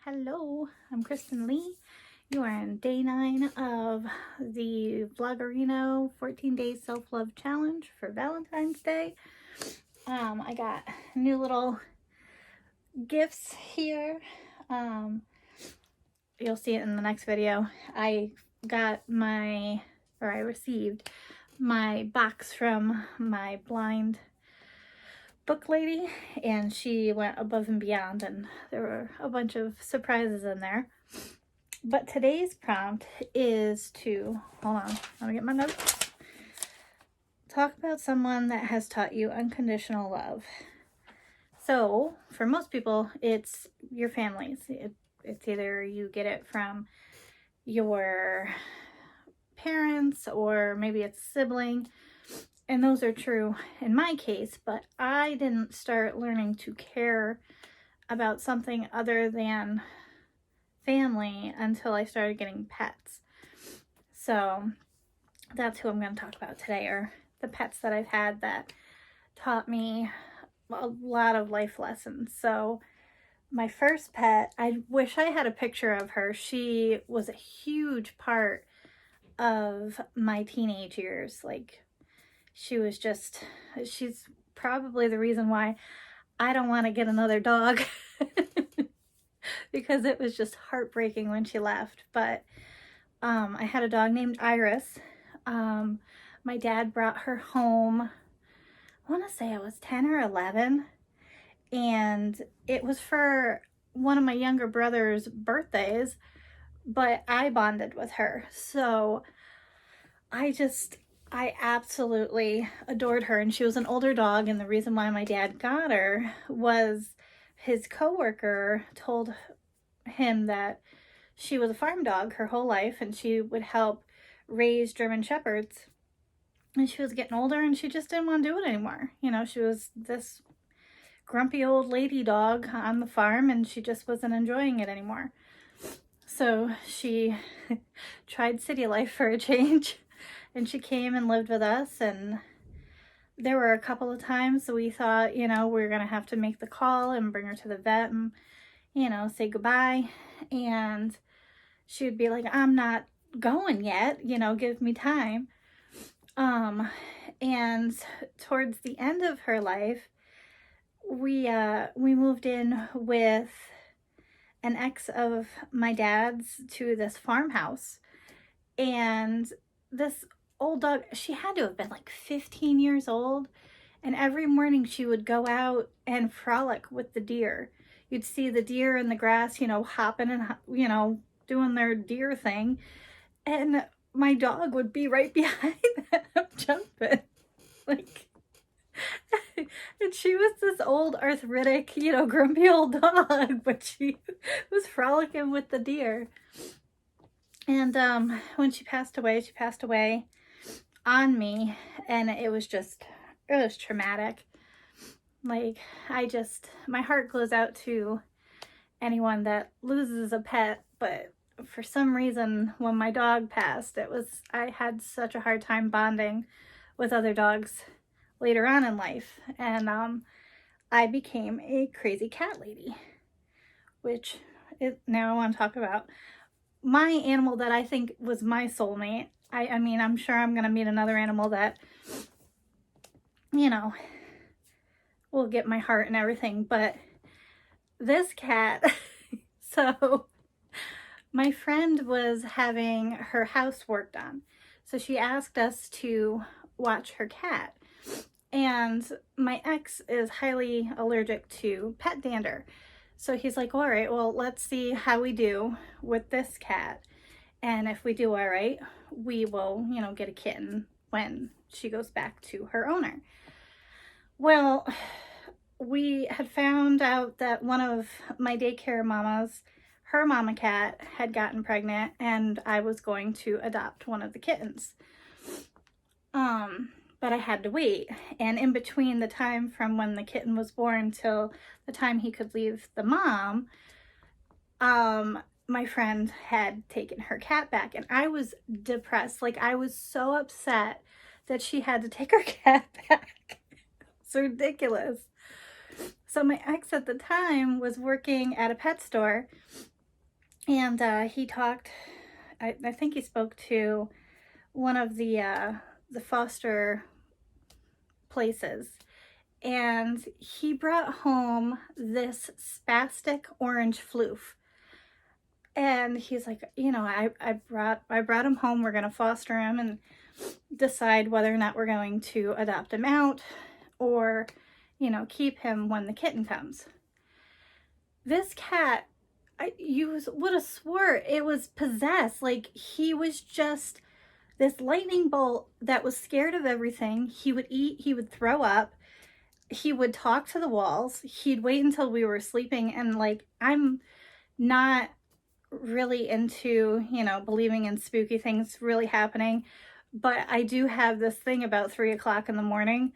Hello, I'm Kristen Lee. You are on day 9 of the Vloggerino 14 Day Self-Love Challenge for Valentine's Day. I got new little gifts here. You'll see it in the next video. I received my box from my blind book lady, and she went above and beyond, and there were a bunch of surprises in there. But today's prompt is to, hold on, let me get my notes. Talk about someone that has taught you unconditional love. So for most people, it's your families. It's either you get it from your parents or maybe it's a sibling. And those are true in my case, but I didn't start learning to care about something other than family until I started getting pets. So that's who I'm going to talk about today, are the pets that I've had that taught me a lot of life lessons. So my first pet, I wish I had a picture of her. She was a huge part of my teenage years. Like, she's probably the reason why I don't want to get another dog because it was just heartbreaking when she left. But I had a dog named Iris. My dad brought her home, I want to say I was 10 or 11, and it was for one of my younger brother's birthdays, but I bonded with her. So I absolutely adored her, and she was an older dog, and the reason why my dad got her was his coworker told him that she was a farm dog her whole life and she would help raise German Shepherds, and she was getting older and she just didn't want to do it anymore. You know, she was this grumpy old lady dog on the farm and she just wasn't enjoying it anymore. So she tried city life for a change. And she came and lived with us, and there were a couple of times we thought, we were going to have to make the call and bring her to the vet and, say goodbye. And she would be like, I'm not going yet, give me time. And towards the end of her life, we moved in with an ex of my dad's to this farmhouse. And this old dog, she had to have been like 15 years old, and every morning she would go out and frolic with the deer. You'd see the deer in the grass, hopping and, doing their deer thing, and my dog would be right behind them jumping. Like, and she was this old arthritic, grumpy old dog, but she was frolicking with the deer. And when she passed away on me, and it was traumatic. Like, my heart goes out to anyone that loses a pet, but for some reason, when my dog passed, I had such a hard time bonding with other dogs later on in life, and I became a crazy cat lady, which now I want to talk about my animal that I think was my soulmate. I mean, I'm sure I'm going to meet another animal that, will get my heart and everything. But this cat, so my friend was having her house worked on. So she asked us to watch her cat. And my ex is highly allergic to pet dander. So he's like, all right, well, let's see how we do with this cat. And if we do all right, we will, get a kitten when she goes back to her owner. Well, we had found out that one of my daycare mamas, her mama cat, had gotten pregnant, and I was going to adopt one of the kittens. But I had to wait. And in between the time from when the kitten was born till the time he could leave the mom, my friend had taken her cat back, and I was depressed. Like, I was so upset that she had to take her cat back. It's ridiculous. So my ex at the time was working at a pet store, and he talked, I think he spoke to one of the foster places, and he brought home this spastic orange floof. And he's like, I brought him home. We're gonna foster him and decide whether or not we're going to adopt him out or, keep him when the kitten comes. This cat, you would have swore it was possessed. Like, he was just this lightning bolt that was scared of everything. He would eat, he would throw up, he would talk to the walls, he'd wait until we were sleeping. And like, I'm not really into, believing in spooky things really happening, but I do have this thing about 3 o'clock in the morning,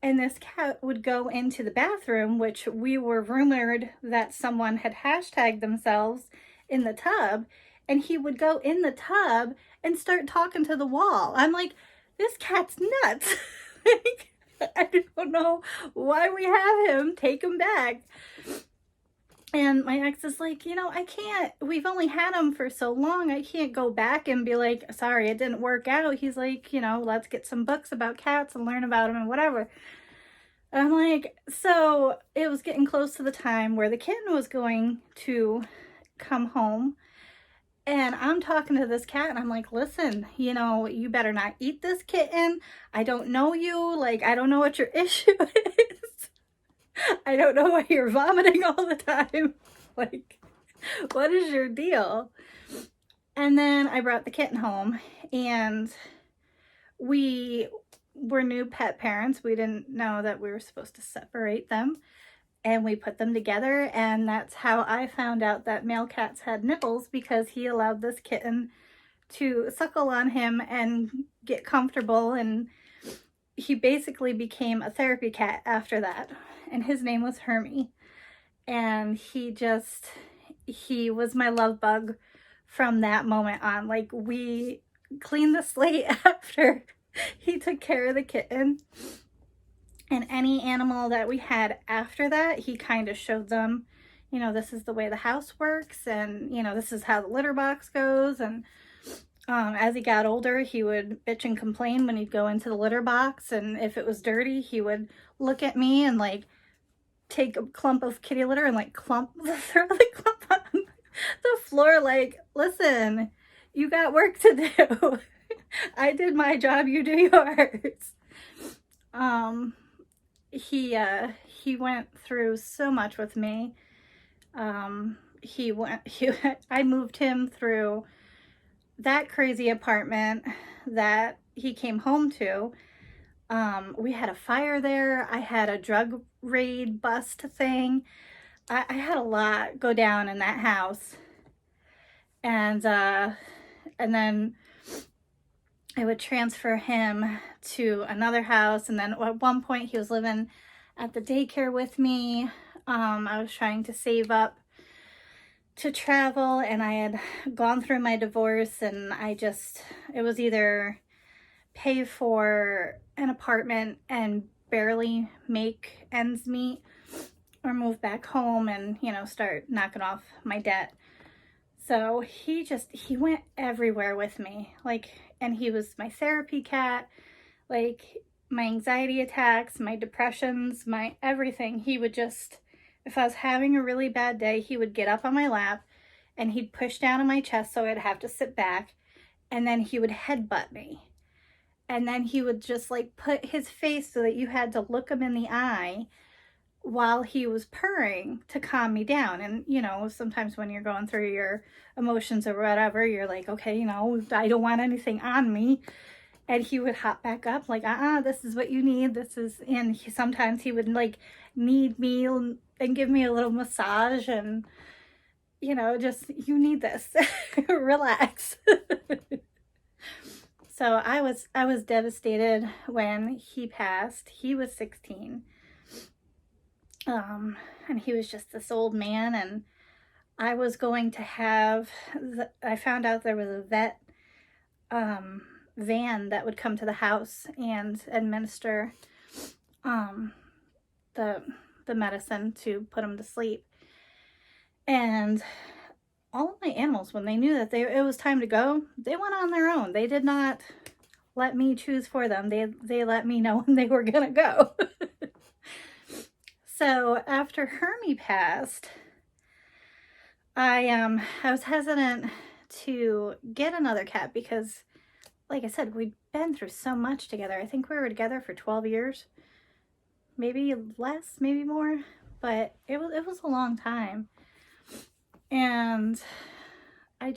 and this cat would go into the bathroom, which we were rumored that someone had hashtagged themselves in the tub, and he would go in the tub and start talking to the wall. I'm like, this cat's nuts. Like, I don't know why we have him. Take him back. And my ex is like, I can't, we've only had him for so long. I can't go back and be like, sorry, it didn't work out. He's like, let's get some books about cats and learn about them and whatever. And I'm like, so it was getting close to the time where the kitten was going to come home. And I'm talking to this cat and I'm like, listen, you better not eat this kitten. I don't know you. Like, I don't know what your issue is. I don't know why you're vomiting all the time. Like, what is your deal? And then I brought the kitten home, and we were new pet parents. We didn't know that we were supposed to separate them, and we put them together. And that's how I found out that male cats had nipples, because he allowed this kitten to suckle on him and get comfortable. And he basically became a therapy cat after that. And his name was Hermie. And he was my love bug from that moment on. Like, we cleaned the slate after he took care of the kitten. And any animal that we had after that, he kind of showed them, this is the way the house works, and, this is how the litter box goes. And as he got older, he would bitch and complain when he'd go into the litter box, and if it was dirty, he would look at me and like take a clump of kitty litter and like throw the clump on the floor. Like, listen, you got work to do. I did my job, you do yours. He went through so much with me. I moved him through that crazy apartment that he came home to. We had a fire there. I had a drug raid bust thing. I had a lot go down in that house. And then I would transfer him to another house. And then at one point he was living at the daycare with me. I was trying to save up to travel, and I had gone through my divorce, and it was either pay for an apartment and barely make ends meet, or move back home and, start knocking off my debt. So he went everywhere with me. Like, and he was my therapy cat. Like, my anxiety attacks, my depressions, my everything. He would just, if I was having a really bad day, he would get up on my lap and he'd push down on my chest so I'd have to sit back, and then he would headbutt me. And then he would just like put his face so that you had to look him in the eye while he was purring to calm me down. And, sometimes when you're going through your emotions or whatever, you're like, okay, I don't want anything on me. And he would hop back up like, this is what you need. And sometimes he would like need me and give me a little massage and, just, you need this, relax. So I was devastated when he passed. He was 16. And he was just this old man, and I was going to I found out there was a vet van that would come to the house and administer the the medicine to put them to sleep. And all of my animals, when they knew that it was time to go, they went on their own. They did not let me choose for them. They let me know when they were gonna go. So after Hermie passed, I was hesitant to get another cat because, like I said, we'd been through so much together. I think we were together for 12 years, maybe less, maybe more, but it was a long time. And I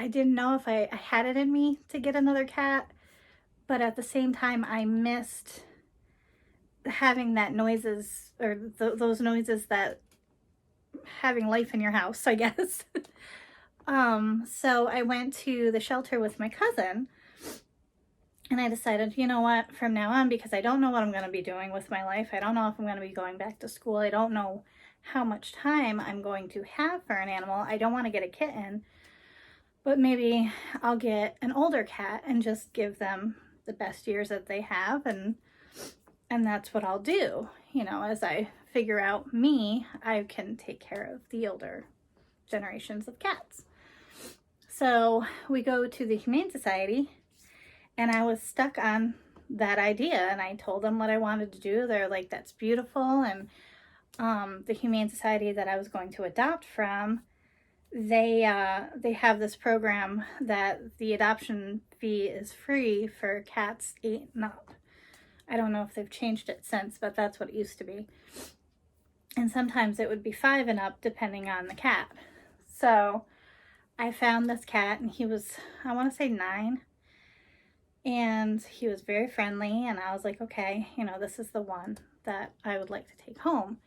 didn't know if I had it in me to get another cat, but at the same time, I missed having that noises, or those noises that having life in your house, I guess. So I went to the shelter with my cousin, and I decided, you know what, from now on, because I don't know what I'm going to be doing with my life. I don't know if I'm going to be going back to school. I don't know how much time I'm going to have for an animal. I don't want to get a kitten, but maybe I'll get an older cat and just give them the best years that they have, and that's what I'll do. You know, as I figure out me, I can take care of the older generations of cats. So we go to the Humane Society, and I was stuck on that idea, and I told them what I wanted to do. They're like, that's beautiful. And the Humane Society that I was going to adopt from, they have this program that the adoption fee is free for cats 8 and up. I don't know if they've changed it since, but that's what it used to be. And sometimes it would be 5 and up depending on the cat. So I found this cat, and he was, I want to say 9. And he was very friendly, and I was like, okay, you know, this is the one that I would like to take home.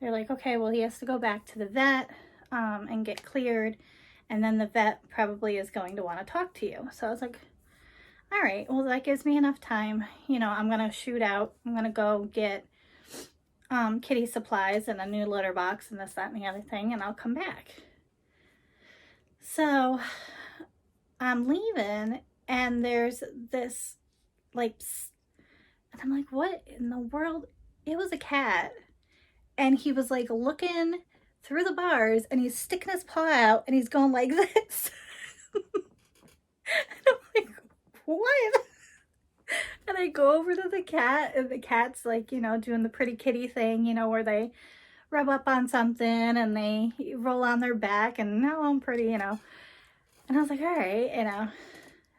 They're like, okay, well, he has to go back to the vet and get cleared, and then the vet probably is going to want to talk to you. So I was like, all right, well, that gives me enough time. You know, I'm going to shoot out. I'm going to go get kitty supplies and a new litter box and this, that, and the other thing, and I'll come back. So I'm leaving, and there's this, like, and I'm like, what in the world? It was a cat, and he was, like, looking through the bars, and he's sticking his paw out, and he's going like this. And I'm like, what? And I go over to the cat, and the cat's, like, you know, doing the pretty kitty thing, you know, where they rub up on something, and they roll on their back, and now I'm pretty, you know. And I was like, all right, you know,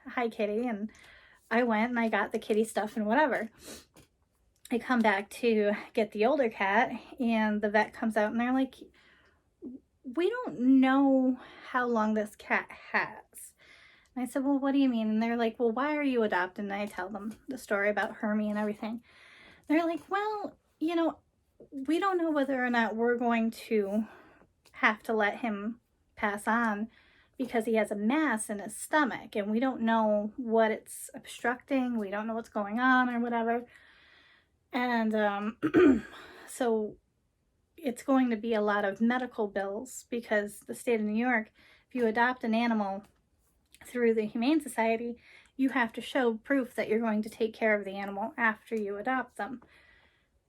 hi, kitty. And I went, and I got the kitty stuff and whatever. I come back to get the older cat, and the vet comes out, and they're like, we don't know how long this cat has. And I said, well, what do you mean? And they're like, well, why are you adopting? And I tell them the story about Hermie and everything. They're like, well, you know, we don't know whether or not we're going to have to let him pass on because he has a mass in his stomach, and we don't know what it's obstructing. We don't know what's going on or whatever. And so it's going to be a lot of medical bills, because the state of New York, if you adopt an animal through the Humane Society, you have to show proof that you're going to take care of the animal after you adopt them.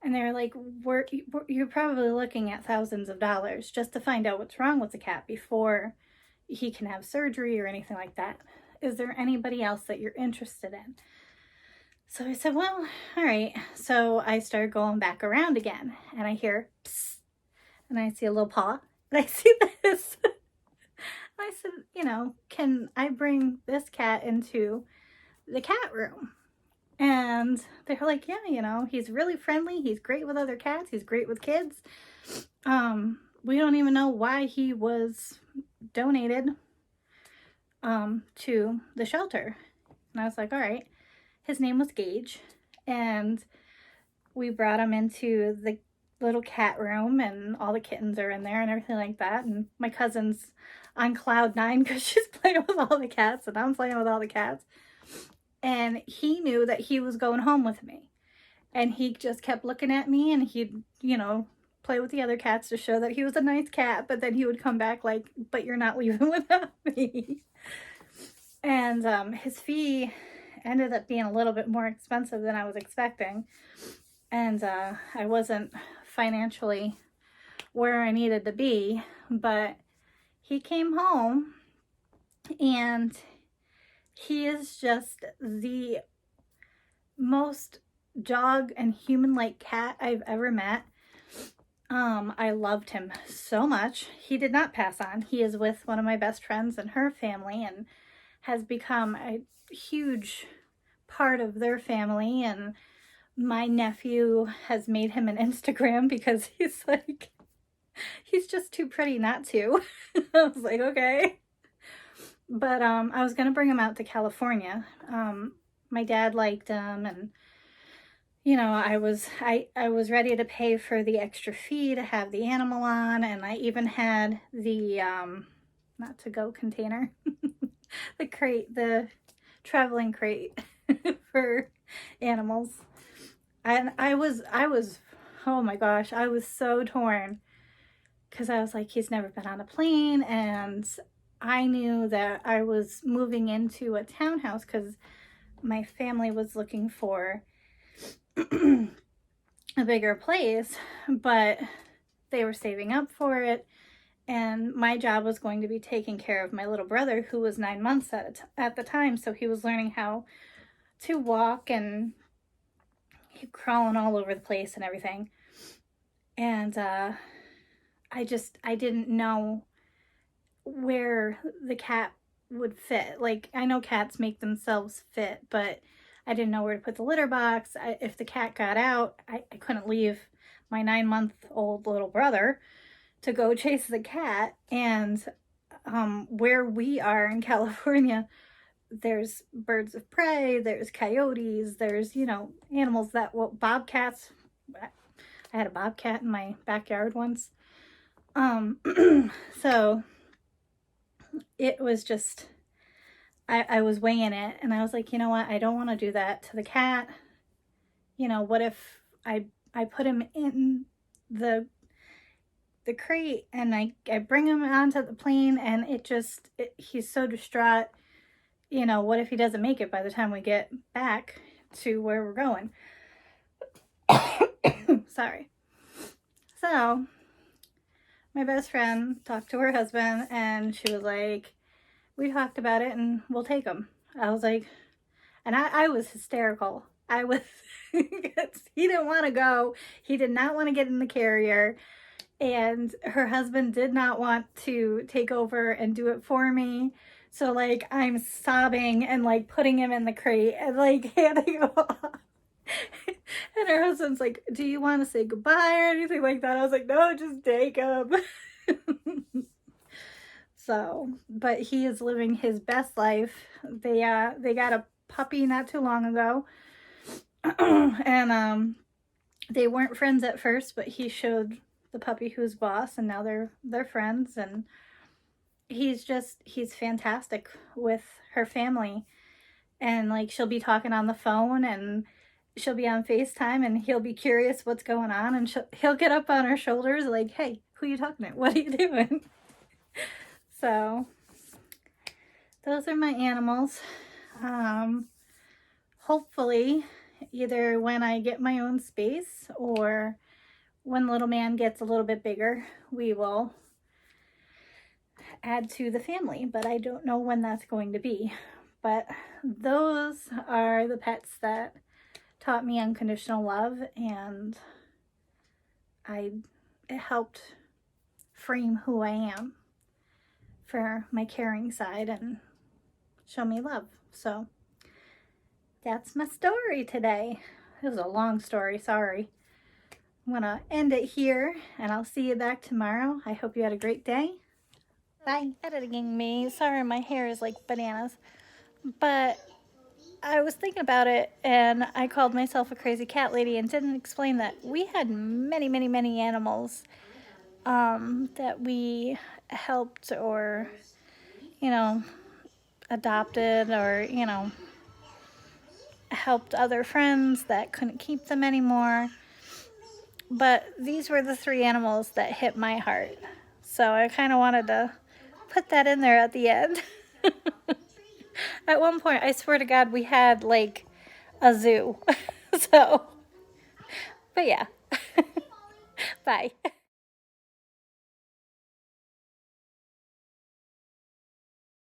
And they're like, you're probably looking at thousands of dollars just to find out what's wrong with the cat before he can have surgery or anything like that. Is there anybody else that you're interested in? So I said, well, all right. So I started going back around again, and I hear, psst, and I see a little paw, and I see this. I said, you know, can I bring this cat into the cat room? And they're like, yeah, you know, he's really friendly. He's great with other cats. He's great with kids. We don't even know why he was donated to the shelter. And I was like, all right. His name was Gage, and we brought him into the little cat room, and all the kittens are in there and everything like that. And my cousin's on cloud 9 because she's playing with all the cats, and I'm playing with all the cats. And he knew that he was going home with me, and he just kept looking at me, and he'd, you know, play with the other cats to show that he was a nice cat, but then he would come back like, but you're not leaving without me. And his fee ended up being a little bit more expensive than I was expecting. and I wasn't financially where I needed to be, but he came home and he is just the most dog and human-like cat I've ever met. I loved him so much. He did not pass on. He is with one of my best friends and her family and has become a huge part of their family. And my nephew has made him an Instagram because he's like, he's just too pretty not to. I was like, okay. But I was gonna bring him out to California. My dad liked him, and I was ready to pay for the extra fee to have the animal on, and I even had the not to go container, the crate, the traveling crate for animals. And I was oh my gosh, I was so torn because I was like, he's never been on a plane, and I knew that I was moving into a townhouse because my family was looking for a bigger place, but they were saving up for it. And my job was going to be taking care of my little brother, who was 9 months at the time. So he was learning how to walk and crawling all over the place and everything. And I didn't know where the cat would fit. Like, I know cats make themselves fit, but I didn't know where to put the litter box. If the cat got out, I couldn't leave my 9-month-old little brother to go chase the cat. And where we are in California, there's birds of prey, there's coyotes, there's, animals that, well, bobcats. I had a bobcat in my backyard once. So it was just, I was weighing it, and I was like, you know what? I don't want to do that to the cat. What if I put him in the crate and I bring him onto the plane, and he's so distraught. What if he doesn't make it by the time we get back to where we're going? Sorry. So my best friend talked to her husband, and she was like, we talked about it and we'll take him. I was like, and I was hysterical. I was, he didn't want to go. He did not want to get in the carrier. And her husband did not want to take over and do it for me. So, like, I'm sobbing and, like, putting him in the crate and, like, handing him off. And her husband's like, do you want to say goodbye or anything like that? I was like, no, just take him. So, but he is living his best life. They got a puppy not too long ago. And they weren't friends at first, but he showed the puppy who's boss, and now they're friends. And he's fantastic with her family. And, like, she'll be talking on the phone, and she'll be on FaceTime, and he'll be curious what's going on, and he'll get up on her shoulders like, hey, who are you talking to? What are you doing? So those are my animals. Hopefully, either when I get my own space or when little man gets a little bit bigger, we will add to the family, but I don't know when that's going to be. But those are the pets that taught me unconditional love, and it helped frame who I am for my caring side and show me love. So that's my story today. It was a long story, sorry. I'm gonna end it here, and I'll see you back tomorrow. I hope you had a great day. Bye. Editing me. Sorry, my hair is like bananas. But I was thinking about it, and I called myself a crazy cat lady and didn't explain that we had many, many, many animals that we helped or, adopted or, helped other friends that couldn't keep them anymore. But these were the 3 animals that hit my heart. So I kind of wanted to put that in there at the end. At one point, I swear to God, we had like a zoo. So But yeah. Bye.